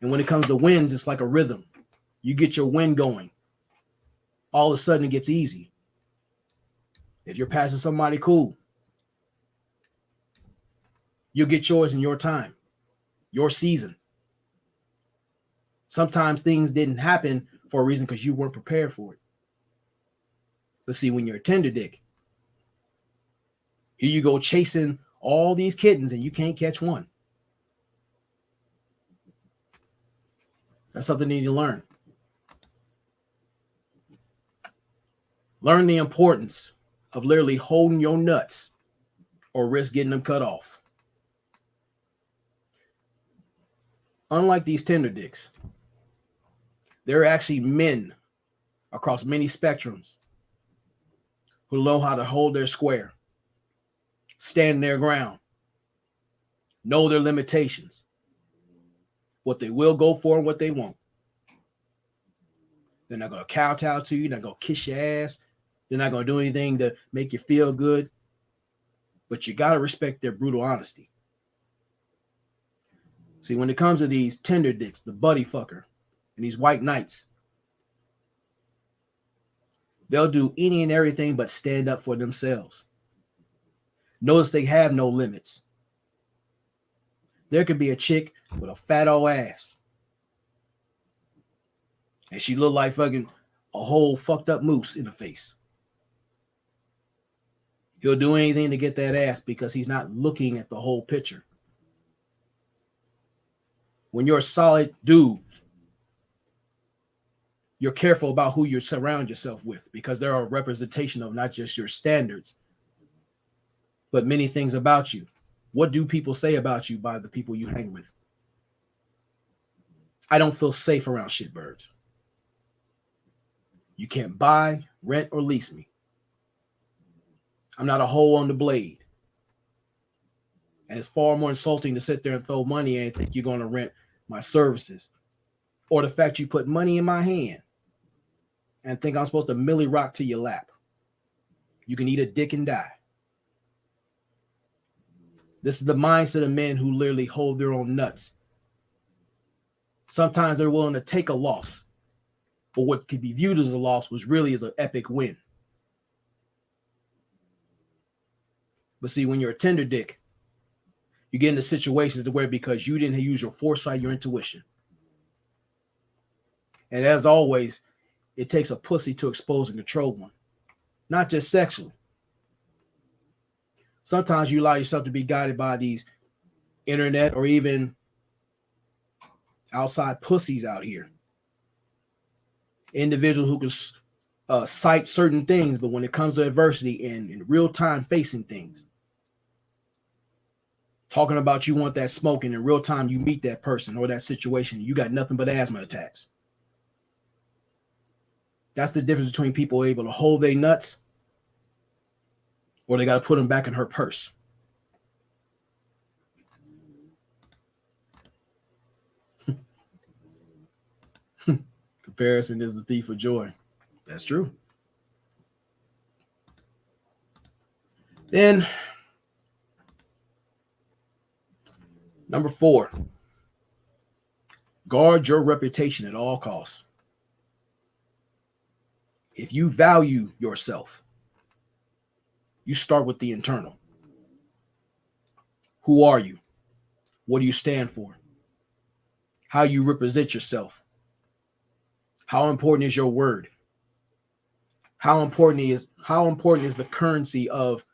And when it comes to wins, it's like a rhythm. You get your win going. All of a sudden, it gets easy. If you're passing somebody, cool. You'll get yours in your time, your season. Sometimes things didn't happen for a reason because you weren't prepared for it. But see, when you're a tender dick, here you go chasing all these kittens and you can't catch one. That's something you need to learn. Learn the importance of literally holding your nuts or risk getting them cut off. Unlike these tender dicks, there are actually men across many spectrums who know how to hold their square, stand their ground, know their limitations, what they will go for and what they won't. They're not going to kowtow to you. They're not going to kiss your ass. They're not going to do anything to make you feel good. But you got to respect their brutal honesty. See, when it comes to these tender dicks, the buddy fucker, and these white knights, they'll do any and everything but stand up for themselves. Notice they have no limits. There could be a chick with a fat old ass, and she look like fucking a whole fucked up moose in the face. He'll do anything to get that ass because he's not looking at the whole picture. When you're a solid dude, you're careful about who you surround yourself with because they're a representation of not just your standards, but many things about you. What do people say about you by the people you hang with? I don't feel safe around shitbirds. You can't buy, rent, or lease me. I'm not a hole on the blade. And it's far more insulting to sit there and throw money and think you're going to rent my services. Or the fact you put money in my hand and think I'm supposed to milli rock to your lap. You can eat a dick and die. This is the mindset of men who literally hold their own nuts. Sometimes they're willing to take a loss, but what could be viewed as a loss was really as an epic win. But see, when you're a tender dick, you get into situations to where because you didn't use your foresight, your intuition. And as always, it takes a pussy to expose and control one, not just sexually. Sometimes you allow yourself to be guided by these internet or even outside pussies out here. Individuals who can cite certain things, but when it comes to adversity and in real time facing things, talking about you want that smoke, and in real time you meet that person or that situation, you got nothing but asthma attacks. That's the difference between people able to hold their nuts or they got to put them back in her purse. Comparison is the thief of joy. That's true. Then, number 4, guard your reputation at all costs. If you value yourself, you start with the internal. Who are you? What do you stand for? How you represent yourself? How important is your word? How important is the currency of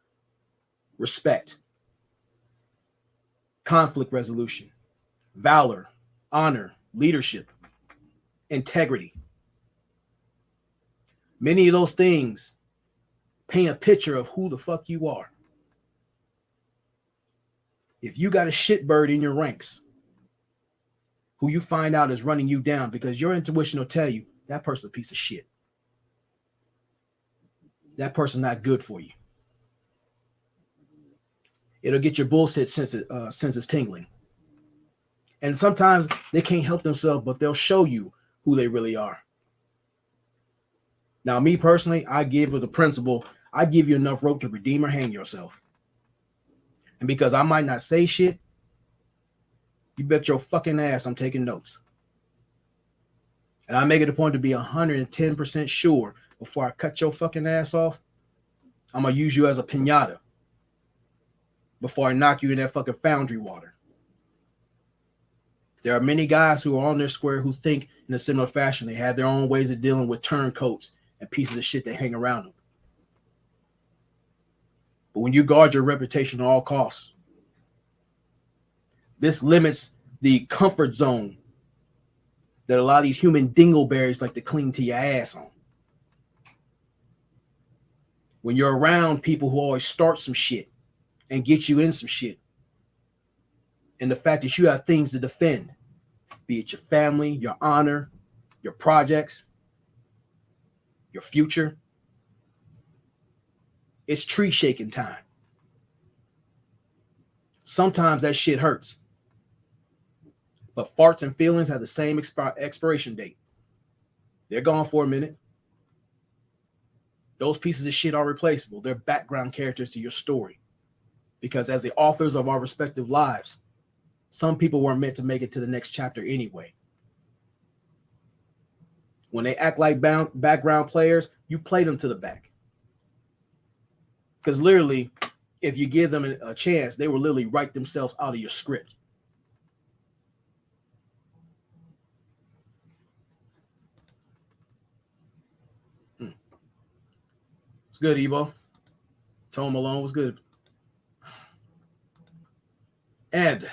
respect, conflict resolution, valor, honor, leadership, integrity? Many of those things paint a picture of who the fuck you are. If you got a shitbird in your ranks who you find out is running you down, because your intuition will tell you that person's a piece of shit. That person's not good for you. It'll get your bullshit senses tingling. And sometimes they can't help themselves, but they'll show you who they really are. Now, me personally, I give with the principle, I give you enough rope to redeem or hang yourself. And because I might not say shit, you bet your fucking ass I'm taking notes. And I make it a point to be 110% sure before I cut your fucking ass off, I'm going to use you as a piñata before I knock you in that fucking foundry water. There are many guys who are on their square who think in a similar fashion. They have their own ways of dealing with turncoats and pieces of shit that hang around them. But when you guard your reputation at all costs, this limits the comfort zone that a lot of these human dingleberries like to cling to your ass on. When you're around people who always start some shit and get you in some shit, and the fact that you have things to defend, be it your family, your honor, your projects, your future, it's tree shaking time. Sometimes that shit hurts. But farts and feelings have the same expiration date. They're gone for a minute. Those pieces of shit are replaceable. They're background characters to your story. Because as the authors of our respective lives, some people weren't meant to make it to the next chapter anyway. When they act like background players, you play them to the back. Because literally, if you give them a chance, they will literally write themselves out of your script. It's good, Evo. Tone Malone was good. And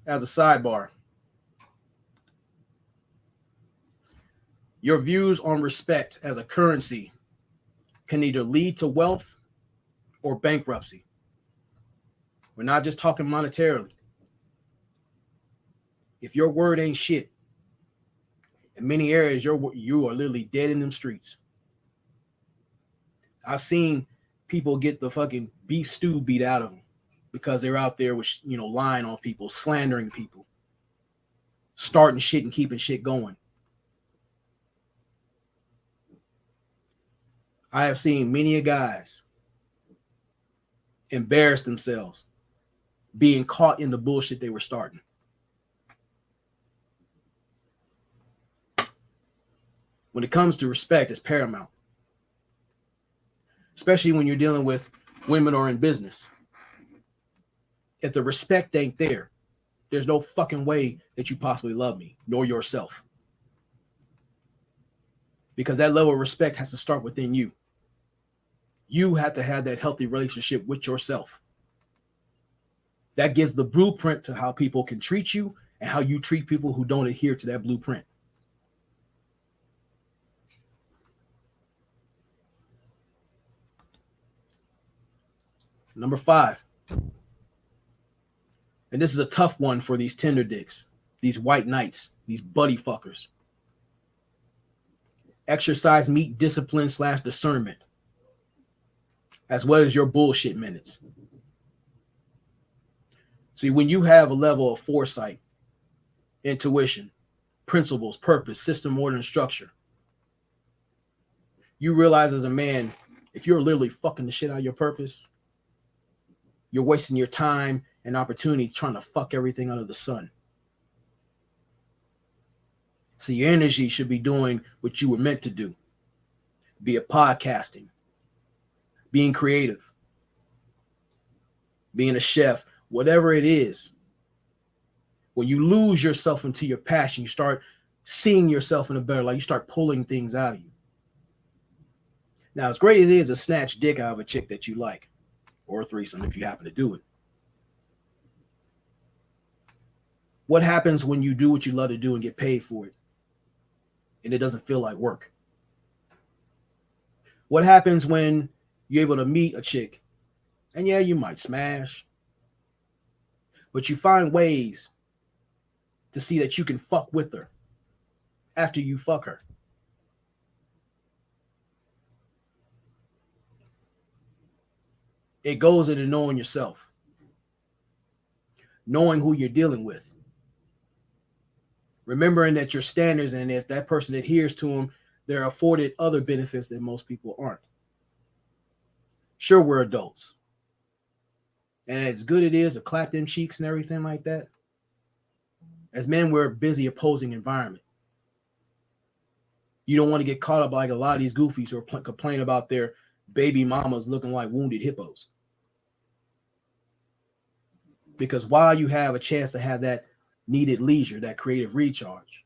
as a sidebar, your views on respect as a currency can either lead to wealth or bankruptcy. We're not just talking monetarily. If your word ain't shit, in many areas, you are literally dead in them streets. I've seen people get the fucking beef stew beat out of them because they're out there with, lying on people, slandering people, starting shit and keeping shit going. I have seen many guys embarrass themselves being caught in the bullshit they were starting. When it comes to respect, it's paramount. Especially when you're dealing with women or in business. If the respect ain't there, there's no fucking way that you possibly love me, nor yourself. Because that level of respect has to start within you. You have to have that healthy relationship with yourself. That gives the blueprint to how people can treat you and how you treat people who don't adhere to that blueprint. Number 5. And this is a tough one for these tender dicks, these white knights, these buddy fuckers. Exercise meet discipline / discernment, as well as your bullshit minutes. See, when you have a level of foresight, intuition, principles, purpose, system, order, and structure, you realize as a man, if you're literally fucking the shit out of your purpose, you're wasting your time and opportunity trying to fuck everything under the sun. So your energy should be doing what you were meant to do, be it podcasting, being creative, being a chef, whatever it is. When you lose yourself into your passion, you start seeing yourself in a better light. You start pulling things out of you. Now, as great as it is to snatch dick out of a chick that you like, or a threesome if you happen to do it, what happens when you do what you love to do and get paid for it, and it doesn't feel like work? What happens when you're able to meet a chick, and yeah, you might smash, but you find ways to see that you can fuck with her after you fuck her? It goes into knowing yourself, knowing who you're dealing with, remembering that your standards, and if that person adheres to them, they're afforded other benefits that most people aren't. Sure, we're adults, and as good it is to clap them cheeks and everything like that, as men, we're a busy opposing environment. You don't want to get caught up like a lot of these goofies who are complain about their baby mamas looking like wounded hippos. Because while you have a chance to have that needed leisure, that creative recharge,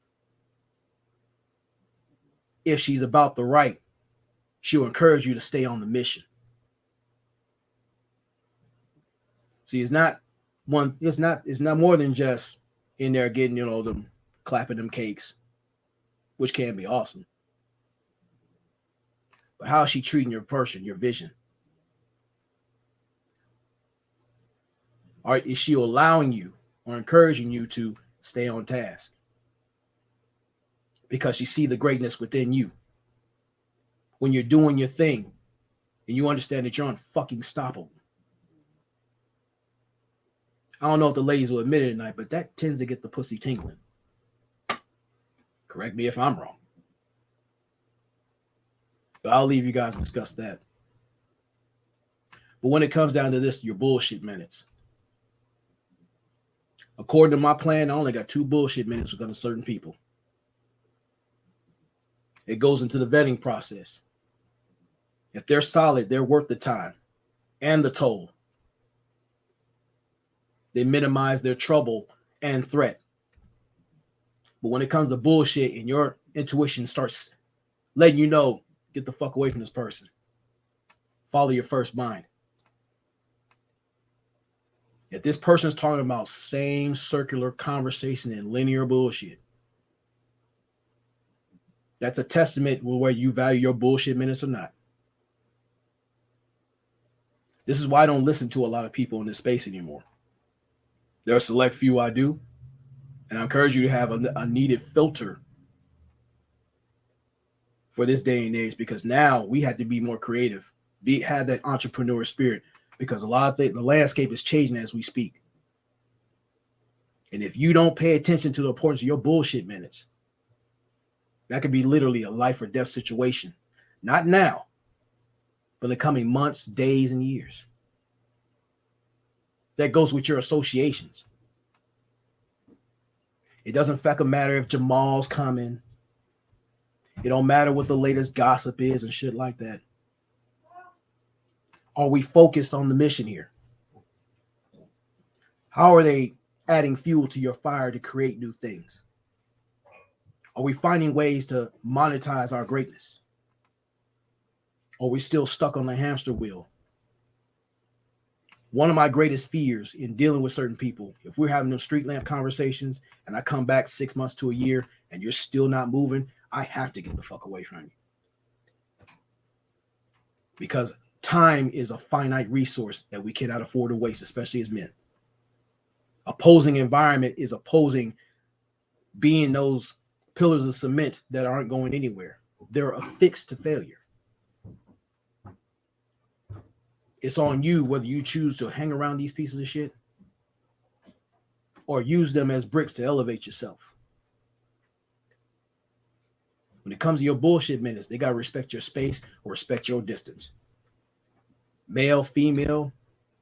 if she's about the right, she'll encourage you to stay on the mission. See, it's not more than just in there getting, them clapping them cakes, which can be awesome. But how is she treating your person, your vision? Or is she allowing you or encouraging you to stay on task? Because she see the greatness within you. When you're doing your thing and you understand that you're unfucking stoppable. I don't know if the ladies will admit it tonight, but that tends to get the pussy tingling. Correct me if I'm wrong. But I'll leave you guys to discuss that. But when it comes down to this, your bullshit minutes. According to my plan, I only got 2 bullshit minutes with certain people. It goes into the vetting process. If they're solid, they're worth the time and the toll. They minimize their trouble and threat. But when it comes to bullshit and your intuition starts letting you know, get the fuck away from this person. Follow your first mind. If this person's talking about same circular conversation and linear bullshit, that's a testament to whether you value your bullshit minutes or not. This is why I don't listen to a lot of people in this space anymore. There are a select few I do, and I encourage you to have a needed filter for this day and age, because now we had to be more creative, have that entrepreneur spirit, because a lot of things, the landscape is changing as we speak. And if you don't pay attention to the importance of your bullshit minutes, that could be literally a life or death situation. Not now, but in the coming months, days, and years. That goes with your associations. It doesn't fucking matter if Jamal's coming. It don't matter what the latest gossip is and shit like that. Are we focused on the mission here? How are they adding fuel to your fire to create new things? Are we finding ways to monetize our greatness? Or are we still stuck on the hamster wheel? One of my greatest fears in dealing with certain people, if we're having those street lamp conversations and I come back 6 months to a year and you're still not moving, I have to get the fuck away from you. Because Time is a finite resource that we cannot afford to waste, especially as men. Opposing environment is opposing being those pillars of cement that aren't going anywhere. They're affixed to failure. It's on you whether you choose to hang around these pieces of shit or use them as bricks to elevate yourself. When it comes to your bullshit minutes, they got to respect your space or respect your distance. Male, female,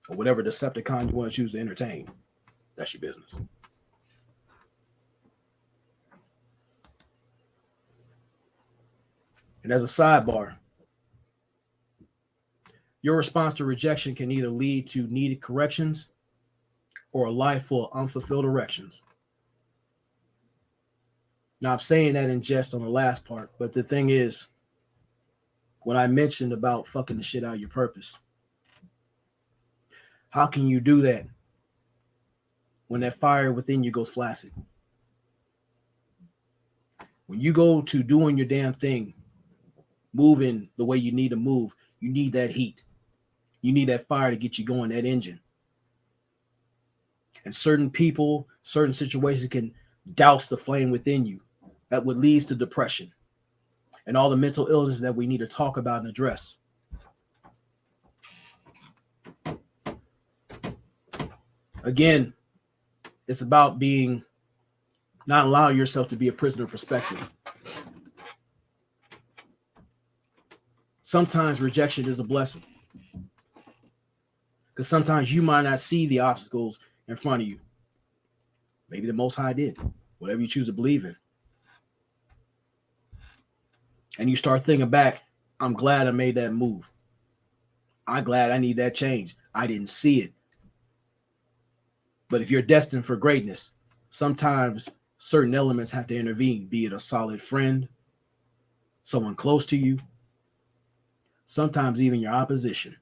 or whatever Decepticon you want to choose to entertain. That's your business. And as a sidebar, your response to rejection can either lead to needed corrections or a life full of unfulfilled erections. Now, I'm saying that in jest on the last part, but the thing is, when I mentioned about fucking the shit out of your purpose, how can you do that when that fire within you goes flaccid? When you go to doing your damn thing, moving the way you need to move, you need that heat. You need that fire to get you going, that engine. And certain people, certain situations can douse the flame within you. That would lead to depression and all the mental illness that we need to talk about and address. Again, it's about not allowing yourself to be a prisoner of perspective. Sometimes rejection is a blessing. Because sometimes you might not see the obstacles in front of you. Maybe the Most High did. Whatever you choose to believe in. And you start thinking back, I'm glad I made that move. I'm glad I need that change. I didn't see it. But if you're destined for greatness, sometimes certain elements have to intervene, be it a solid friend, someone close to you, sometimes even your opposition.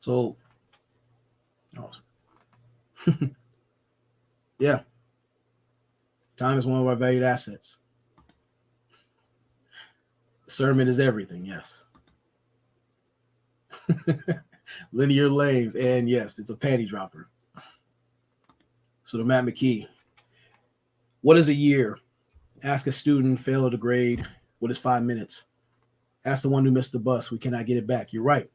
So, yeah, time is one of our valued assets. Discernment is everything, yes. Linear lanes, and yes, it's a panty dropper. So the Matt McKee, what is a year? Ask a student, fail the grade. What is 5 minutes? Ask the one who missed the bus. We cannot get it back. You're right.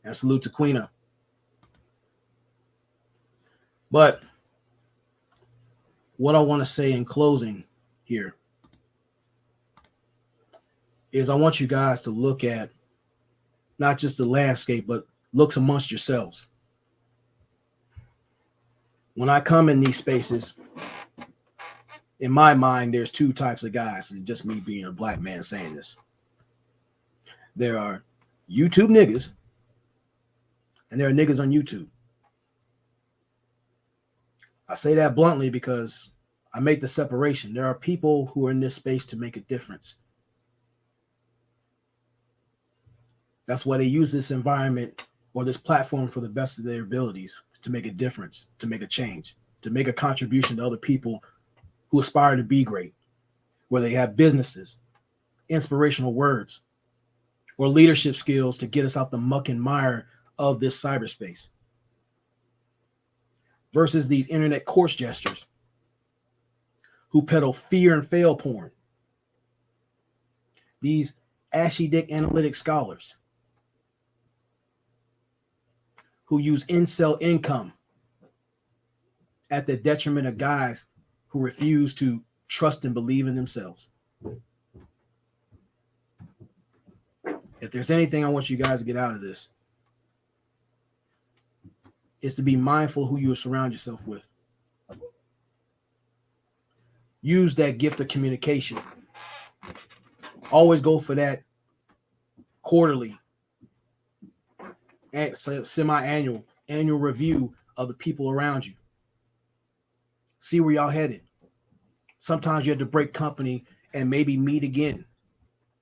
And salute to Queena. But what I want to say in closing here is I want you guys to look at not just the landscape, but look amongst yourselves. When I come in these spaces, in my mind, there's two types of guys, and just me being a black man saying this. There are YouTube niggas, and there are niggas on YouTube. I say that bluntly because I make the separation. There are people who are in this space to make a difference. That's why they use this environment or this platform for the best of their abilities to make a difference, to make a change, to make a contribution to other people who aspire to be great, where they have businesses, inspirational words, or leadership skills to get us out the muck and mire of this cyberspace. Versus these internet course jesters who peddle fear and fail porn. These ashy dick analytic scholars who use incel income at the detriment of guys who refuse to trust and believe in themselves. If there's anything I want you guys to get out of this, is to be mindful who you surround yourself with. Use that gift of communication. Always go for that quarterly, semi-annual, annual review of the people around you. See where y'all headed. Sometimes you have to break company and maybe meet again,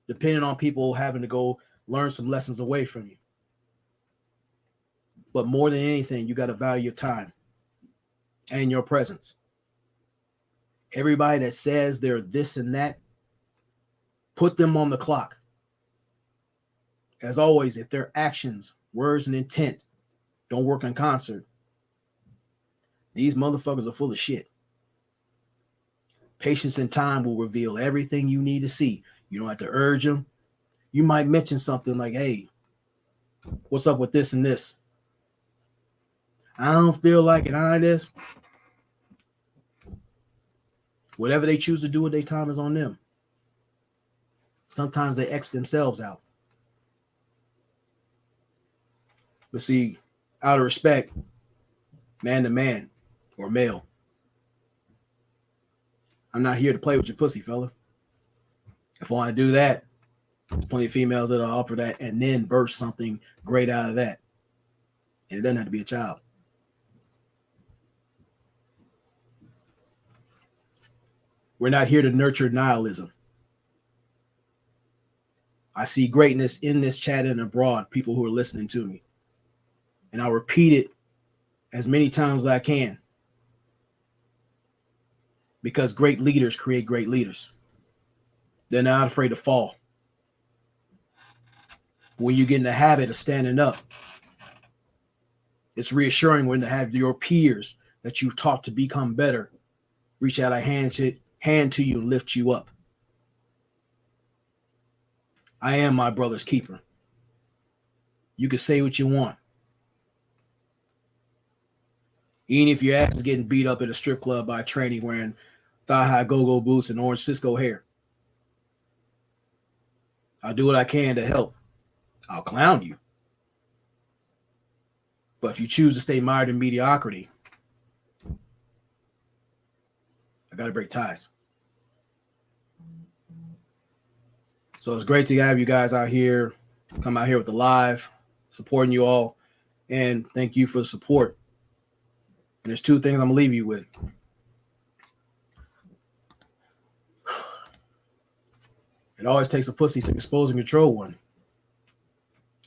depending on people having to go learn some lessons away from you. But more than anything, you got to value your time and your presence. Everybody that says they're this and that, put them on the clock. As always, if their actions, words, and intent don't work in concert, these motherfuckers are full of shit. Patience and time will reveal everything you need to see. You don't have to urge them. You might mention something like, hey, what's up with this and this? I don't feel like it. I this. Whatever they choose to do with their time is on them. Sometimes they X themselves out. But see, out of respect, man to man or male, I'm not here to play with your pussy, fella. If I want to do that, there's plenty of females that'll offer that and then burst something great out of that. And it doesn't have to be a child. We're not here to nurture nihilism. I see greatness in this chat and abroad, people who are listening to me. And I'll repeat it as many times as I can. Because great leaders create great leaders. They're not afraid to fall. When you get in the habit of standing up, it's reassuring when to have your peers that you've taught to become better reach out a hand to you and lift you up. I am my brother's keeper. You can say what you want. Even if your ass is getting beat up at a strip club by a trainee wearing thigh-high go-go boots and orange Cisco hair, I'll do what I can to help. I'll clown you. But if you choose to stay mired in mediocrity, I got to break ties. So it's great to have you guys out here, come out here with the live, supporting you all, and thank you for the support. And there's two things I'm going to leave you with. It always takes a pussy to expose and control one.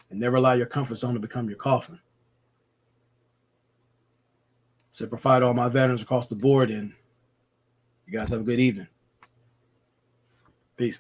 And never allow your comfort zone to become your coffin. So provide all my veterans across the board, and you guys have a good evening. Peace.